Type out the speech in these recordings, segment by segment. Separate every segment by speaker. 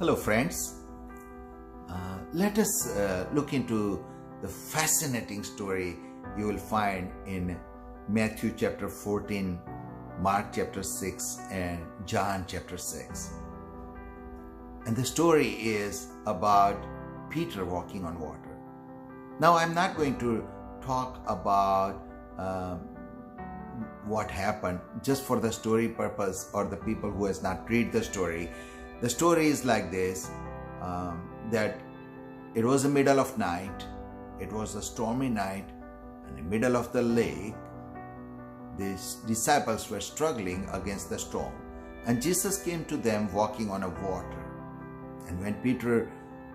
Speaker 1: Hello friends, let us look into the fascinating story you will find in Matthew chapter 14, Mark chapter 6 and John chapter 6. And the story is about Peter walking on water. Now I'm not going to talk about what happened just for the story purpose or the people who has not read the story. The story is like this, that it was the middle of night, it was a stormy night, in the middle of the lake, these disciples were struggling against the storm. And Jesus came to them walking on a water. And when Peter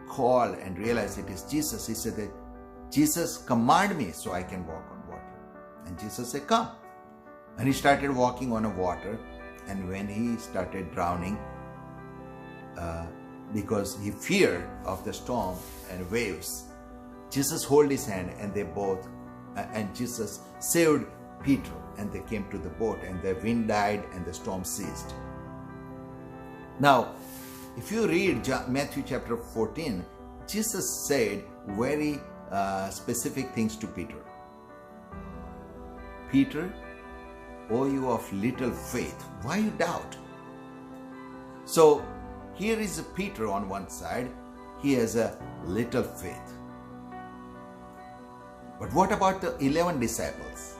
Speaker 1: called and realized it is Jesus, he said that, Jesus, command me so I can walk on water. And Jesus said, come. And he started walking on a water. And when he started drowning, because he feared of the storm and waves, Jesus held his hand and they both, and Jesus saved Peter, and they came to the boat and the wind died and the storm ceased. Now, if you read Matthew chapter 14, Jesus said very specific things to Peter. Peter, O you of little faith, why you doubt? So, here is Peter on one side, he has a little faith. But what about the 11 disciples?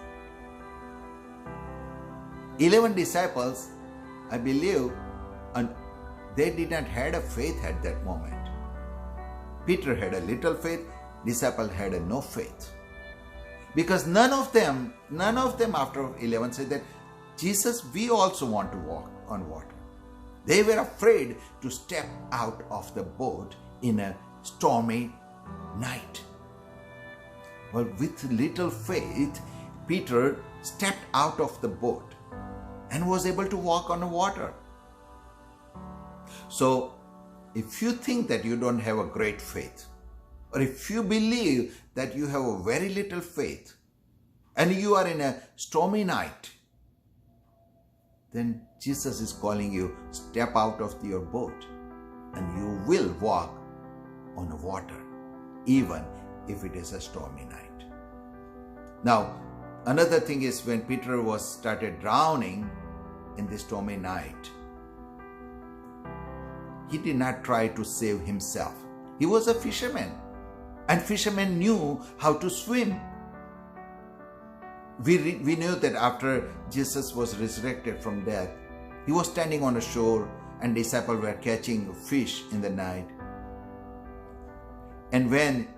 Speaker 1: 11 disciples, I believe, and they did not have a faith at that moment. Peter had a little faith, disciples had a no faith. Because none of them after 11 said that, Jesus, we also want to walk on water. They were afraid to step out of the boat in a stormy night. Well, with little faith, Peter stepped out of the boat and was able to walk on the water. So, if you think that you don't have a great faith, or if you believe that you have a very little faith, and you are in a stormy night, then Jesus is calling you, step out of your boat and you will walk on the water, even if it is a stormy night. Now, another thing is when Peter started drowning in the stormy night, he did not try to save himself. He was a fisherman, and fishermen knew how to swim. We knew that after Jesus was resurrected from death, he was standing on the shore and disciples were catching fish in the night. And when,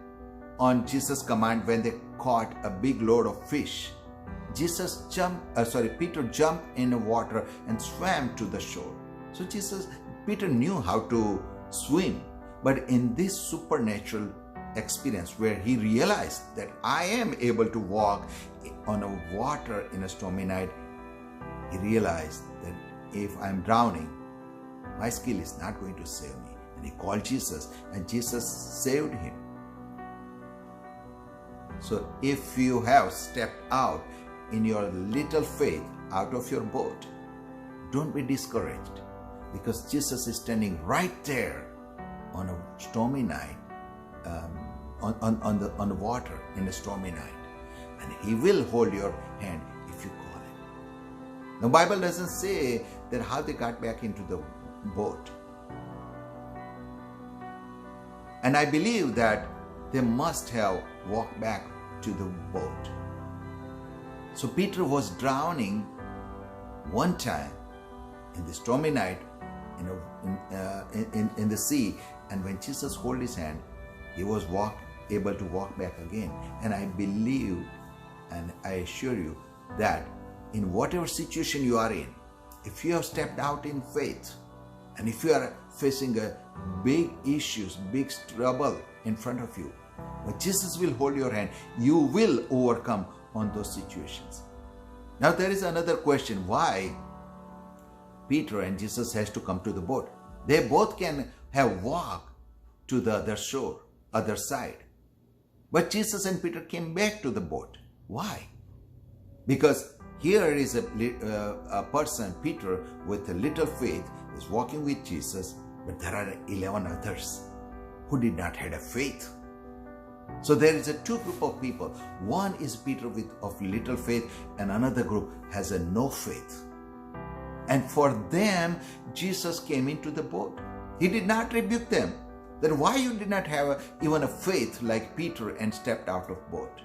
Speaker 1: on Jesus' command, when they caught a big load of fish, Peter jumped in the water and swam to the shore. So Peter knew how to swim, but in this supernatural experience where he realized that I am able to walk on a water in a stormy night, he realized that if I'm drowning, my skill is not going to save me. And he called Jesus and Jesus saved him. So if you have stepped out in your little faith out of your boat, don't be discouraged, because Jesus is standing right there on a stormy night, on the water in a stormy night, and he will hold your hand if you call him. The Bible doesn't say that how they got back into the boat, and I believe that they must have walked back to the boat. So Peter was drowning one time in the stormy night in the sea, and when Jesus held his hand, he was able to walk back again. And I believe and I assure you that in whatever situation you are in, if you have stepped out in faith, and if you are facing a big issues, big trouble in front of you, but Jesus will hold your hand, you will overcome on those situations. Now there is another question, why Peter and Jesus has to come to the boat? They both can have walked to the other shore, other side. But Jesus and Peter came back to the boat. Why? Because here is a person, Peter, with a little faith, is walking with Jesus, But there are 11 others who did not have a faith. So there is a two group of people. One is Peter of little faith, and another group has a no faith. And for them, Jesus came into the boat. He did not rebuke them. Then why you did not have even a faith like Peter and stepped out of boat?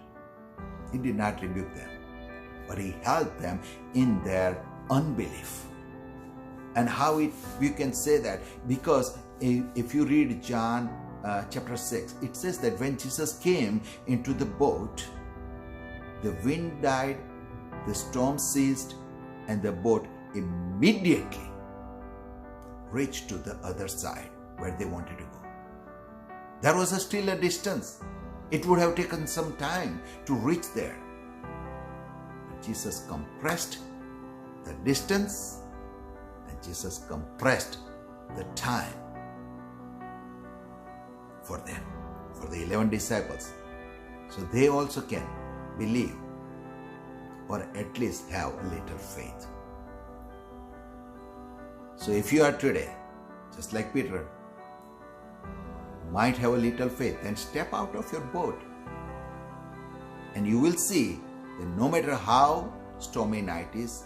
Speaker 1: He did not rebuke them, but he helped them in their unbelief. And how you can say that? Because if you read John chapter 6, it says that when Jesus came into the boat, the wind died, the storm ceased, and the boat immediately reached to the other side where they wanted to go. There was still a distance. It would have taken some time to reach there. But Jesus compressed the distance, and Jesus compressed the time for them, for the 11 disciples. So they also can believe, or at least have a little faith. So if you are today, just like Peter, might have a little faith, then step out of your boat, and you will see that no matter how stormy night is,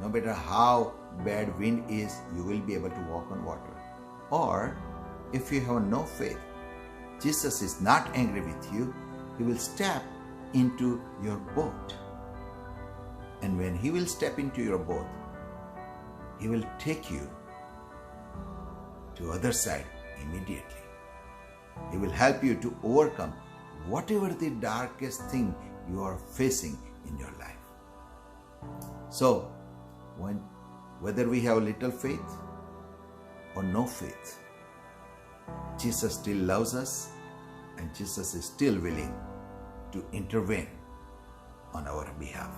Speaker 1: no matter how bad wind is, you will be able to walk on water. Or if you have no faith, Jesus is not angry with you. He will step into your boat, and when he will step into your boat, he will take you to other side immediately. He will help you to overcome whatever the darkest thing you are facing in your life. So, whether we have little faith or no faith, Jesus still loves us, and Jesus is still willing to intervene on our behalf.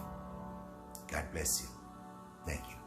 Speaker 1: God bless you. Thank you.